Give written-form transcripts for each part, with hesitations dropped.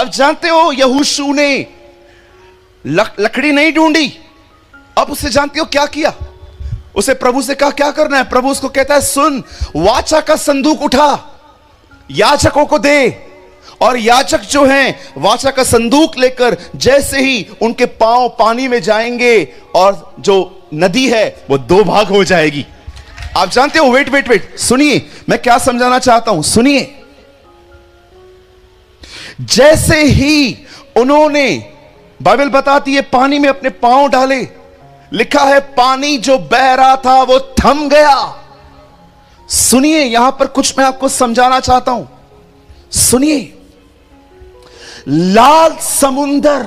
अब जानते हो यहोशू ने लकड़ी नहीं ढूंढी, अब उसे जानते हो क्या किया? उसे प्रभु से कहा क्या करना है। प्रभु उसको कहता है सुन, वाचा का संदूक उठा, याजकों को दे। और याजक जो हैं वाचा का संदूक लेकर जैसे ही उनके पांव पानी में जाएंगे और जो नदी है वो दो भाग हो जाएगी। आप जानते हो, वेट वेट वेट, सुनिए मैं क्या समझाना चाहता हूं, सुनिए। जैसे ही उन्होंने, बाइबल बताती है, पानी में अपने पांव डाले, लिखा है पानी जो बह रहा था वो थम गया। सुनिए, यहां पर कुछ मैं आपको समझाना चाहता हूं, सुनिए। लाल समुंदर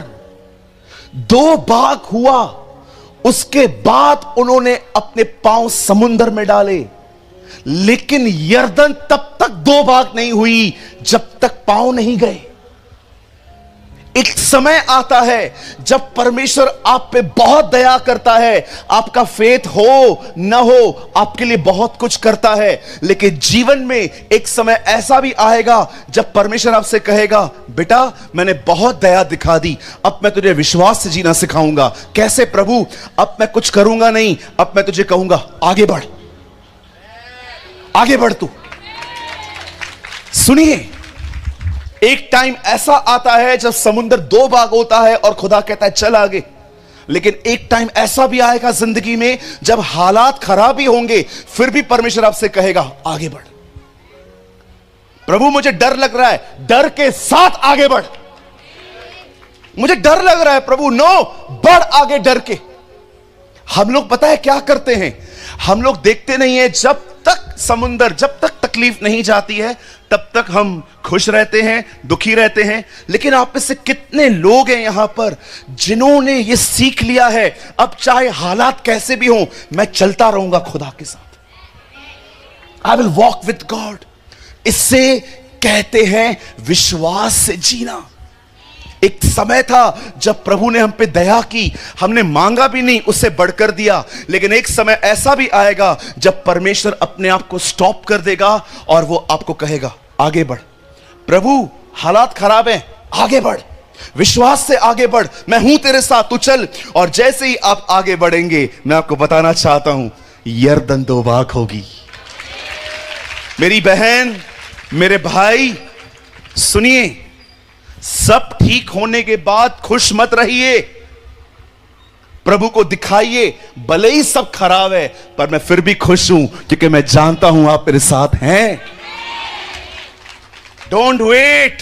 दो भाग हुआ, उसके बाद उन्होंने अपने पांव समुंदर में डाले, लेकिन यरदन तब तक दो भाग नहीं हुई जब तक पांव नहीं गए। एक समय आता है जब परमेश्वर आप पे बहुत दया करता है, आपका फेथ हो न हो, आपके लिए बहुत कुछ करता है, लेकिन जीवन में एक समय ऐसा भी आएगा जब परमेश्वर आपसे कहेगा बेटा मैंने बहुत दया दिखा दी, अब मैं तुझे विश्वास से जीना सिखाऊंगा। कैसे प्रभु? अब मैं कुछ करूंगा नहीं, अब मैं तुझे कहूंगा आगे बढ़, आगे बढ़ तू। सुनिए, एक टाइम ऐसा आता है जब समुद्र दो भाग होता है और खुदा कहता है चल आगे। लेकिन एक टाइम ऐसा भी आएगा जिंदगी में जब हालात खराब ही होंगे, फिर भी परमेश्वर आपसे कहेगा आगे बढ़। प्रभु मुझे डर लग रहा है, डर के साथ आगे बढ़। मुझे डर लग रहा है प्रभु, नो, बढ़ आगे डर के। हम लोग पता है क्या करते हैं, हम लोग देखते नहीं है, जब तक समुंदर, जब तक तकलीफ नहीं जाती है तब तक हम खुश रहते हैं, दुखी रहते हैं। लेकिन आप में से कितने लोग हैं यहां पर जिन्होंने ये सीख लिया है, अब चाहे हालात कैसे भी हों मैं चलता रहूंगा खुदा के साथ, I will walk with God. इससे कहते हैं विश्वास से जीना। एक समय था जब प्रभु ने हम पे दया की, हमने मांगा भी नहीं, उससे बढ़कर दिया। लेकिन एक समय ऐसा भी आएगा जब परमेश्वर अपने आप को स्टॉप कर देगा और वो आपको कहेगा आगे बढ़। प्रभु हालात खराब हैं, आगे बढ़, विश्वास से आगे बढ़, मैं हूं तेरे साथ, तू चल। और जैसे ही आप आगे बढ़ेंगे, मैं आपको बताना चाहता हूं, यरदन दो भाग होगी। मेरी बहन, मेरे भाई, सुनिए, सब ठीक होने के बाद खुश मत रहिए, प्रभु को दिखाइए भले ही सब खराब है, पर मैं फिर भी खुश हूं क्योंकि मैं जानता हूं आप मेरे साथ हैं। Don't wait,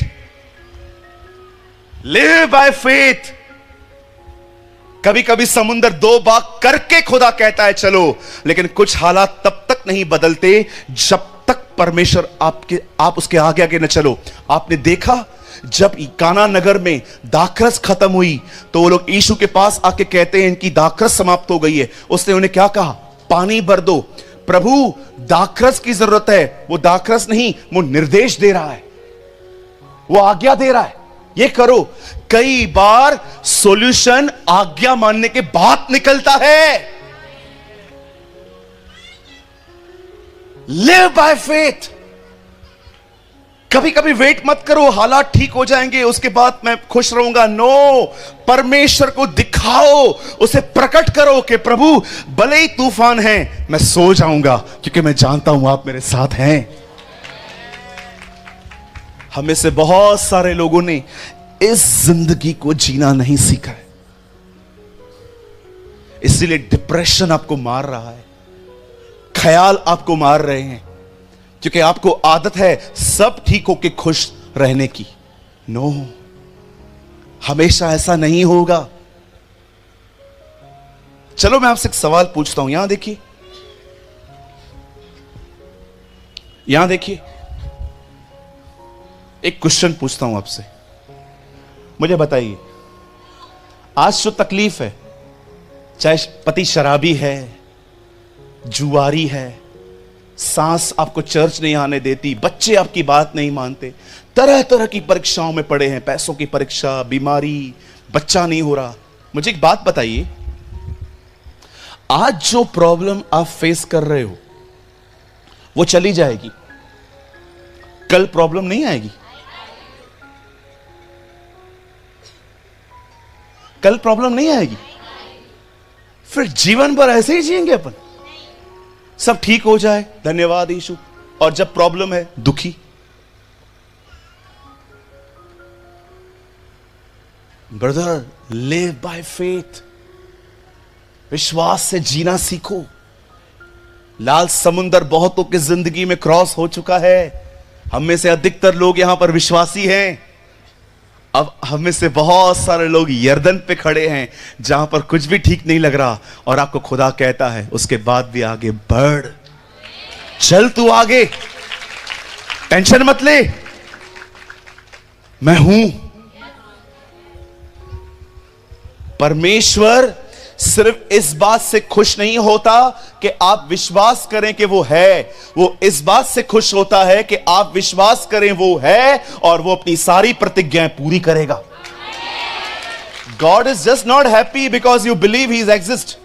live by faith. कभी कभी समुंदर दो भाग करके खुदा कहता है चलो, लेकिन कुछ हालात तब तक नहीं बदलते जब तक परमेश्वर आप उसके आगे आगे न चलो। आपने देखा जब काना नगर में दाखरस खत्म हुई तो वो लोग यीशु के पास आके कहते हैं इनकी दाखरस समाप्त हो गई है। उसने उन्हें क्या कहा? पानी भर दो। प्रभु दाखरस की जरूरत है, वो दाखरस नहीं, वो निर्देश दे रहा है, वो आज्ञा दे रहा है, ये करो। कई बार सॉल्यूशन आज्ञा मानने के बाद निकलता है। Live by faith. कभी कभी वेट मत करो हालात ठीक हो जाएंगे उसके बाद मैं खुश रहूंगा। नो, परमेश्वर को दिखाओ, उसे प्रकट करो कि प्रभु भले ही तूफान है मैं सो जाऊंगा क्योंकि मैं जानता हूं आप मेरे साथ हैं। हमें से बहुत सारे लोगों ने इस जिंदगी को जीना नहीं सीखा है, इसीलिए डिप्रेशन आपको मार रहा है, ख्याल आपको मार रहे हैं, क्योंकि आपको आदत है सब ठीक होके खुश रहने की। नो, हमेशा ऐसा नहीं होगा। चलो मैं आपसे एक सवाल पूछता हूं, यहां देखिए, यहां देखिए, एक क्वेश्चन पूछता हूं आपसे, मुझे बताइए आज जो तकलीफ है, चाहे पति शराबी है, जुआरी है, सास आपको चर्च नहीं आने देती, बच्चे आपकी बात नहीं मानते, तरह तरह की परीक्षाओं में पड़े हैं, पैसों की परीक्षा, बीमारी, बच्चा नहीं हो रहा। मुझे एक बात बताइए, आज जो प्रॉब्लम आप फेस कर रहे हो वो चली जाएगी, कल प्रॉब्लम नहीं आएगी। कल प्रॉब्लम नहीं आएगी, फिर जीवन भर ऐसे ही जिएंगे अपन, सब ठीक हो जाए धन्यवाद यीशु, और जब प्रॉब्लम है दुखी। ब्रदर, लिव बाय फेथ, विश्वास से जीना सीखो। लाल समुंदर बहुतों की जिंदगी में क्रॉस हो चुका है। हम में से अधिकतर लोग यहां पर विश्वासी हैं। अब हम में से बहुत सारे लोग यर्दन पे खड़े हैं जहां पर कुछ भी ठीक नहीं लग रहा, और आपको खुदा कहता है उसके बाद भी आगे बढ़, चल तू आगे, टेंशन मत ले, मैं हूं। परमेश्वर सिर्फ इस बात से खुश नहीं होता कि आप विश्वास करें कि वो है, वो इस बात से खुश होता है कि आप विश्वास करें वो है और वो अपनी सारी प्रतिज्ञाएं पूरी करेगा। God is just not happy because you believe he exists.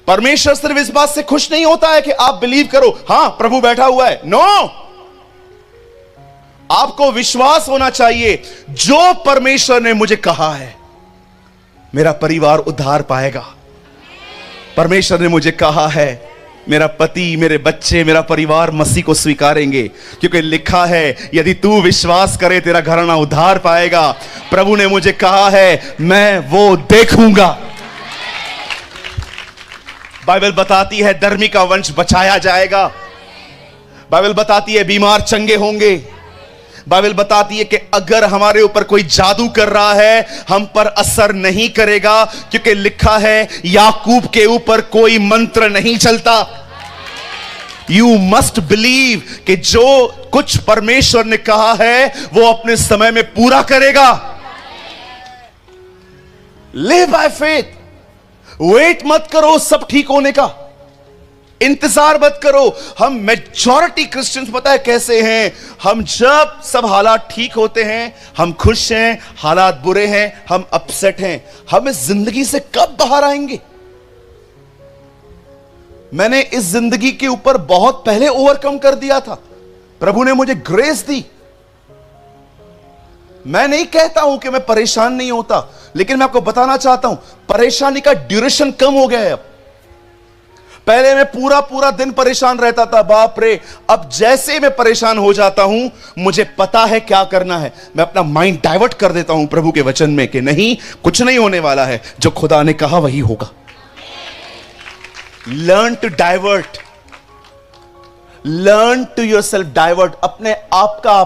परमेश्वर सिर्फ इस बात से खुश नहीं होता है कि आप बिलीव करो, हां प्रभु बैठा हुआ है। नो, आपको विश्वास होना चाहिए जो परमेश्वर ने मुझे कहा है मेरा परिवार उद्धार पाएगा। परमेश्वर ने मुझे कहा है मेरा पति, मेरे बच्चे, मेरा परिवार मसीह को स्वीकारेंगे, क्योंकि लिखा है यदि तू विश्वास करे तेरा घराना उद्धार पाएगा। प्रभु ने मुझे कहा है मैं वो देखूंगा। बाइबल बताती है धर्मी का वंश बचाया जाएगा। बाइबल बताती है बीमार चंगे होंगे। बाइबल बताती है कि अगर हमारे ऊपर कोई जादू कर रहा है हम पर असर नहीं करेगा, क्योंकि लिखा है याकूब के ऊपर कोई मंत्र नहीं चलता। यू मस्ट बिलीव कि जो कुछ परमेश्वर ने कहा है वो अपने समय में पूरा करेगा। Live by faith. वेट मत करो सब ठीक होने का, इंतजार मत करो। हम मेजॉरिटी क्रिश्चियंस पता है कैसे हैं, हम जब सब हालात ठीक होते हैं हम खुश हैं, हालात बुरे हैं हम अपसेट हैं। हम इस जिंदगी से कब बाहर आएंगे? मैंने इस जिंदगी के ऊपर बहुत पहले ओवरकम कर दिया था। प्रभु ने मुझे ग्रेस दी। मैं नहीं कहता हूं कि मैं परेशान नहीं होता, लेकिन मैं आपको बताना चाहता हूं परेशानी का ड्यूरेशन कम हो गया है अब। पहले मैं पूरा पूरा दिन परेशान रहता था, बाप रे। अब जैसे मैं परेशान हो जाता हूं मुझे पता है क्या करना है, मैं अपना माइंड डाइवर्ट कर देता हूं प्रभु के वचन में कि नहीं, कुछ नहीं होने वाला है, जो खुदा ने कहा वही होगा। Learn to divert, learn to yourself divert. अपने आप का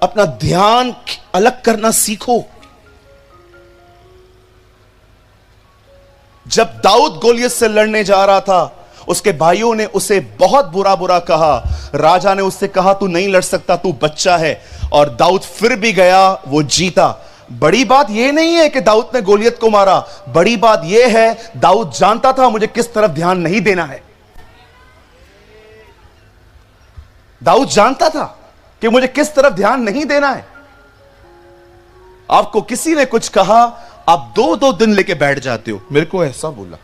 अपना ध्यान अलग करना सीखो। जब दाऊद गोलियत से लड़ने जा रहा था उसके भाइयों ने उसे बहुत बुरा बुरा कहा। राजा ने उससे कहा तू नहीं लड़ सकता, तू बच्चा है, और दाऊद फिर भी गया, वो जीता। बड़ी बात यह नहीं है कि दाऊद ने गोलियत को मारा, बड़ी बात यह है दाऊद जानता था मुझे किस तरफ ध्यान नहीं देना है। दाऊद जानता था कि मुझे किस तरफ ध्यान नहीं देना है। आपको किसी ने कुछ कहा, आप 2-2 दिन लेके बैठ जाते हो, मेरे को ऐसा बोला,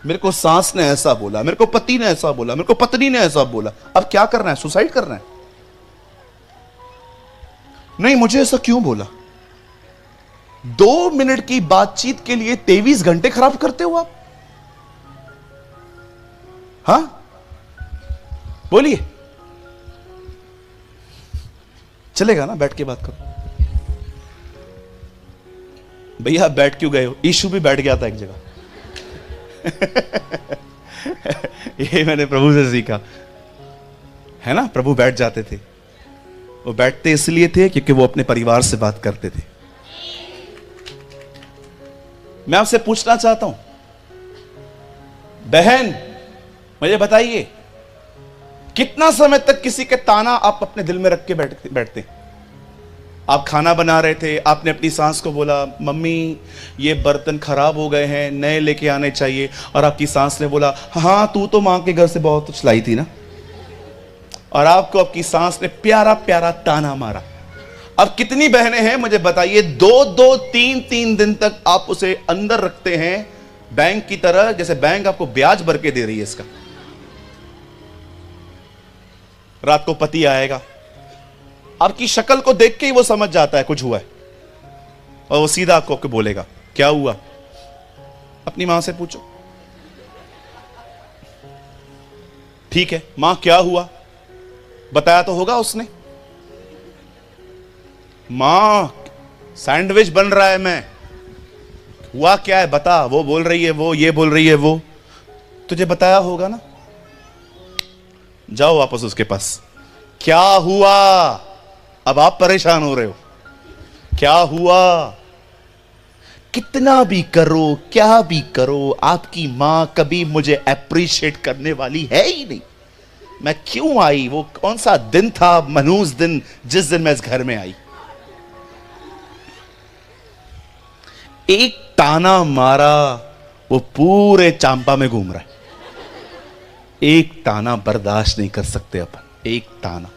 मेरे को सास ने ऐसा बोला, मेरे को पति ने ऐसा बोला, मेरे को पत्नी ने ऐसा बोला। अब क्या करना है? सुसाइड करना है? नहीं, मुझे ऐसा क्यों बोला? 2 मिनट की बातचीत के लिए 23 घंटे खराब करते हो आप। हां, बोलिए। चलेगा ना? बैठ के बात करो। भैया बैठ क्यों गए हो? यीशु भी बैठ गया था एक जगह। ये मैंने प्रभु से सीखा है ना। प्रभु बैठ जाते थे, वो बैठते इसलिए थे क्योंकि वो अपने परिवार से बात करते थे। मैं आपसे पूछना चाहता हूं बहन, मुझे बताइए कितना समय तक किसी के ताना आप अपने दिल में रख के बैठते? आप खाना बना रहे थे, आपने अपनी सास को बोला मम्मी ये बर्तन खराब हो गए हैं, नए लेके आने चाहिए, और आपकी सास ने बोला हाँ तू तो मां के घर से बहुत कुछ लाई थी ना, और आपको आपकी सास ने प्यारा प्यारा ताना मारा। अब कितनी बहनें हैं मुझे बताइए 2-2, 3-3 दिन तक आप उसे अंदर रखते हैं बैंक की तरह, जैसे बैंक आपको ब्याज भर के दे रही है इसका। रात को पति आएगा, आपकी शक्ल को देख के ही वो समझ जाता है कुछ हुआ है, और वो सीधा आपको बोलेगा क्या हुआ। अपनी मां से पूछो, ठीक है मां क्या हुआ, बताया तो होगा उसने। मां सैंडविच बन रहा है, मैं हुआ क्या है बता, वो बोल रही है वो, ये बोल रही है वो, तुझे बताया होगा ना। जाओ वापस उसके पास, क्या हुआ, अब आप परेशान हो रहे हो, क्या हुआ। कितना भी करो, क्या भी करो, आपकी मां कभी मुझे अप्रिशिएट करने वाली है ही नहीं। मैं क्यों आई, वो कौन सा दिन था, मनहूस दिन, जिस दिन मैं इस घर में आई। एक ताना मारा, वो पूरे चांपा में घूम रहा है। एक ताना बर्दाश्त नहीं कर सकते अपन, एक ताना।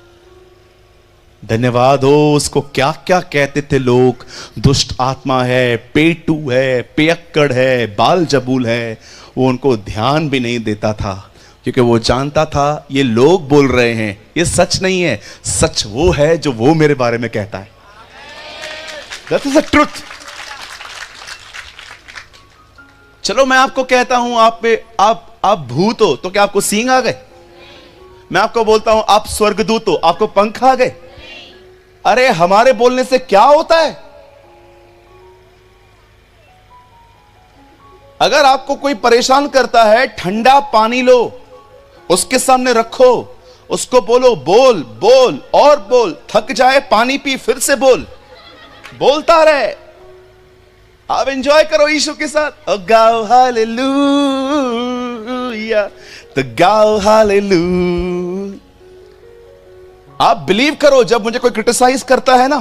धन्यवाद हो उसको, क्या क्या कहते थे लोग, दुष्ट आत्मा है, पेटू है, पियक्कड़ है, बाल जबूल है। वो उनको ध्यान भी नहीं देता था, क्योंकि वो जानता था ये लोग बोल रहे हैं, ये सच नहीं है, सच वो है जो वो मेरे बारे में कहता है। That is the truth. चलो मैं आपको कहता हूं आप भूत हो, तो क्या आपको सींग आ गए। मैं आपको बोलता हूं आप स्वर्गदूत हो, आपको पंख आ गए। अरे हमारे बोलने से क्या होता है। अगर आपको कोई परेशान करता है, ठंडा पानी लो, उसके सामने रखो, उसको बोलो बोल बोल और बोल, थक जाए पानी पी, फिर से बोल, बोलता रहे। आप एंजॉय करो यीशु के साथ, गाओ हालेलुया, तो गाओ हालेलुया। आप बिलीव करो, जब मुझे कोई क्रिटिसाइज करता है ना,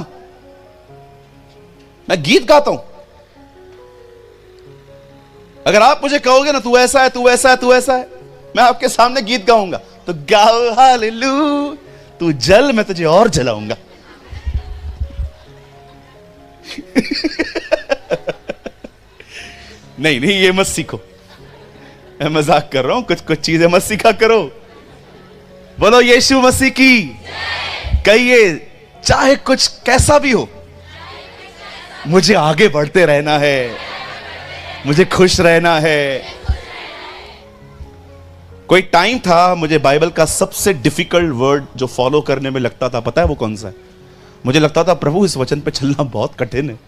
मैं गीत गाता हूं। अगर आप मुझे कहोगे ना तू ऐसा है, तू ऐसा है, तू ऐसा है, मैं आपके सामने गीत गाऊंगा, तो गाओ हालेलुया, तू जल, मैं तुझे और जलाऊंगा। नहीं नहीं, ये मत सीखो, मैं मजाक कर रहा हूं, कुछ कुछ चीजें मत सीखा करो। बोलो यीशु मसीह की, कहिए चाहे कुछ कैसा भी हो, मुझे आगे बढ़ते रहना है, मुझे खुश रहना है। कोई टाइम था मुझे बाइबल का सबसे डिफिकल्ट वर्ड जो फॉलो करने में लगता था, पता है वो कौन सा है। मुझे लगता था प्रभु इस वचन पे चलना बहुत कठिन है,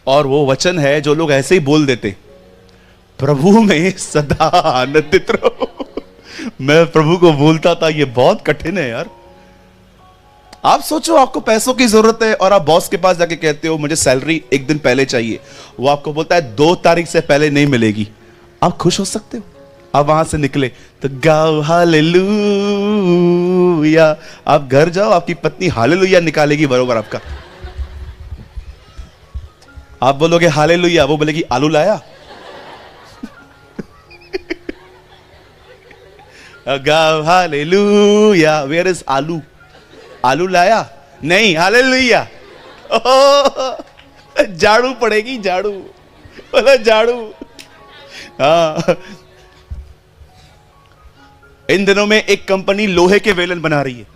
और वो वचन है जो लोग ऐसे ही बोल देते, प्रभु में सदा आनंदित रहो। मैं प्रभु को बोलता था ये बहुत कठिन है यार। आप सोचो आपको पैसों की जरूरत है, और आप बॉस के पास जाके कहते हो मुझे सैलरी एक दिन पहले चाहिए, वो आपको बोलता है 2 तारीख से पहले नहीं मिलेगी। आप खुश हो सकते हो। आप वहां से निकले तो गाओ हालेलुया, आप घर जाओ, आपकी पत्नी हालेलुया निकालेगी बरोबर आपका। आप बोलोगे हालेलुया, वो बोलेगी आलू लाया। गाओ हालेलुया, वेयर इज आलू, आलू लाया नहीं, हालेलुया। झाड़ू पड़ेगी, झाड़ू, बोला झाड़ू। हाँ, इन दिनों में एक कंपनी लोहे के वेलन बना रही है।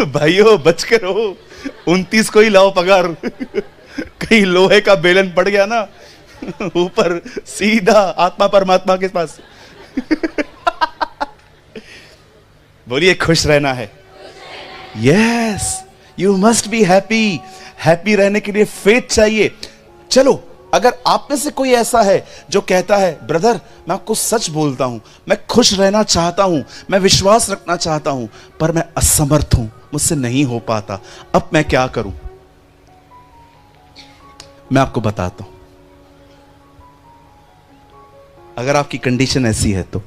भाइयों बच के रहो, 29 को ही लाओ पगार। कहीं लोहे का बेलन पड़ गया ना ऊपर, सीधा आत्मा परमात्मा के पास। बोलिए खुश रहना है। Yes, you must be happy. Happy रहने के लिए फेथ चाहिए। चलो, अगर आप में से कोई ऐसा है जो कहता है ब्रदर मैं आपको सच बोलता हूं, मैं खुश रहना चाहता हूं, मैं विश्वास रखना चाहता हूं, पर मैं असमर्थ हूं, मुझसे नहीं हो पाता, अब मैं क्या करूं। मैं आपको बताता हूं। अगर आपकी कंडीशन ऐसी है तो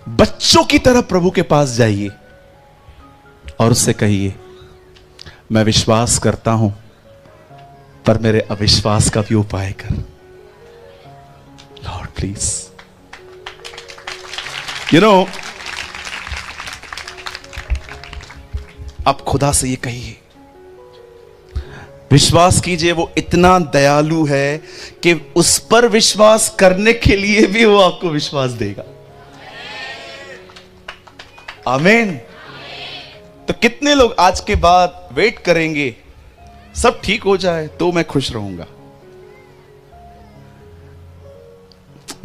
बच्चों की तरह प्रभु के पास जाइए और उससे कहिए मैं विश्वास करता हूं, पर मेरे अविश्वास का भी उपाय कर। लॉर्ड प्लीज, यू नो, आप खुदा से ये कहिए, विश्वास कीजिए वो इतना दयालु है कि उस पर विश्वास करने के लिए भी वो आपको विश्वास देगा। आमीन। तो कितने लोग आज के बाद वेट करेंगे सब ठीक हो जाए तो मैं खुश रहूंगा?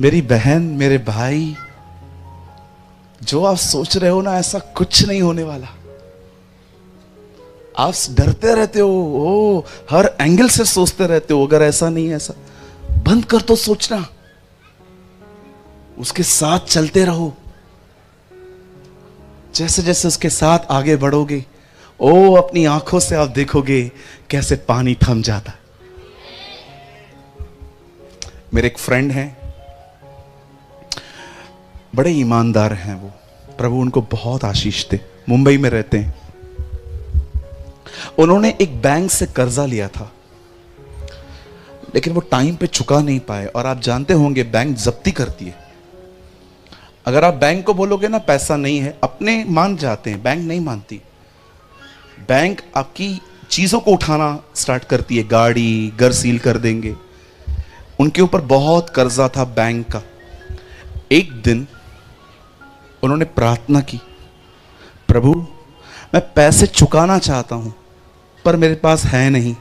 मेरी बहन, मेरे भाई, जो आप सोच रहे हो ना, ऐसा कुछ नहीं होने वाला। आप डरते रहते हो, ओ हर एंगल से सोचते रहते हो, अगर ऐसा नहीं है ऐसा, बंद कर तो सोचना, उसके साथ चलते रहो। जैसे जैसे उसके साथ आगे बढ़ोगे, ओ अपनी आंखों से आप देखोगे कैसे पानी थम जाता। मेरे एक फ्रेंड हैं, बड़े ईमानदार हैं वो, प्रभु उनको बहुत आशीष दे, मुंबई में रहते हैं। उन्होंने एक बैंक से कर्जा लिया था, लेकिन वो टाइम पे चुका नहीं पाए। और आप जानते होंगे बैंक जब्ती करती है। अगर आप बैंक को बोलोगे ना पैसा नहीं है, अपने मान जाते हैं, बैंक नहीं मानती। बैंक आपकी चीजों को उठाना स्टार्ट करती है, गाड़ी, घर सील कर देंगे। उनके ऊपर बहुत कर्जा था बैंक का। एक दिन उन्होंने प्रार्थना की, प्रभु मैं पैसे चुकाना चाहता हूं पर मेरे पास है नहीं।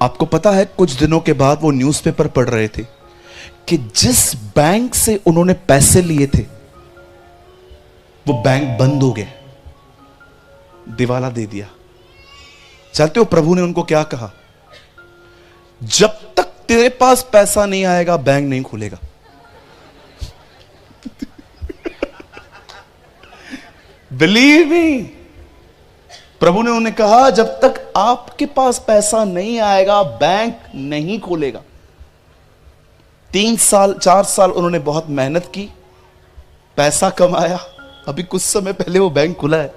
आपको पता है, कुछ दिनों के बाद वो न्यूज़पेपर पढ़ रहे थे कि जिस बैंक से उन्होंने पैसे लिए थे वो बैंक बंद हो गया, दिवाला दे दिया। जानते हो प्रभु ने उनको क्या कहा? जब तक तेरे पास पैसा नहीं आएगा बैंक नहीं खुलेगा। बिलीव मी, प्रभु ने उन्हें कहा जब तक आपके पास पैसा नहीं आएगा बैंक नहीं खुलेगा। 3 साल 4 साल उन्होंने बहुत मेहनत की, पैसा कमाया, अभी कुछ समय पहले वो बैंक खुला है,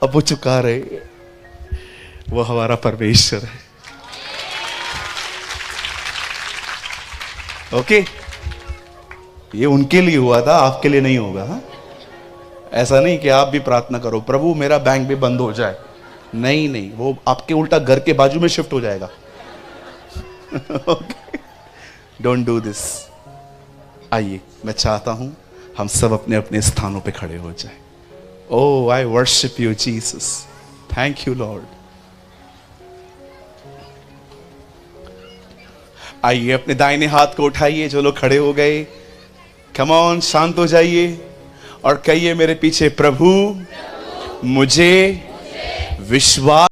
अब वो चुका रहे। वो हमारा परमेश्वर है। ओके, ये उनके लिए हुआ था, आपके लिए नहीं होगा। हा? ऐसा नहीं कि आप भी प्रार्थना करो प्रभु मेरा बैंक भी बंद हो जाए। नहीं नहीं, वो आपके उल्टा घर के बाजू में शिफ्ट हो जाएगा। Okay, don't do this. आइए, मैं चाहता हूं हम सब अपने अपने स्थानों पे खड़े हो जाए। Oh, I worship you, Jesus. Thank you, Lord. आइए अपने दाहिने हाथ को उठाइए जो लोग खड़े हो गए। Come on, शांत हो जाइए और कहिए मेरे पीछे, प्रभु मुझे विश्वास